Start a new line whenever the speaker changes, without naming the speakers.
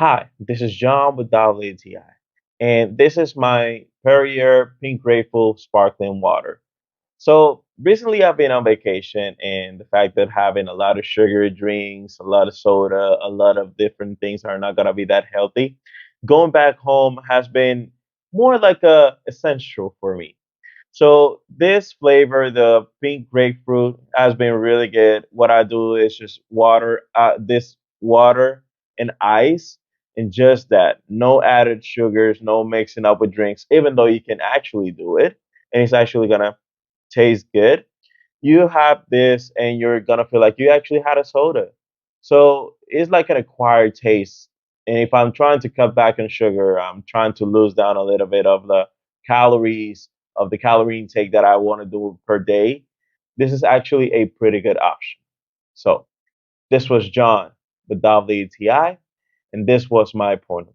Hi, this is John with EBT, and this is my Perrier Pink Grapefruit sparkling water. So recently I've been on vacation, and the fact that having a lot of sugary drinks, a lot of soda, a lot of different things are not gonna be that healthy. Going back home has been more like a essential for me. So this flavor, the pink grapefruit, has been really good. What I do is just this water and ice, and just that. No added sugars, no mixing up with drinks. Even though you can actually do it, and it's actually gonna taste good. You have this, and you're gonna feel like you actually had a soda. So it's like an acquired taste. And if I'm trying to cut back on sugar, I'm trying to lose down a little bit of calories, the calorie intake that I want to do per day. This is actually a pretty good option. So this was John with WTI, and this was my point of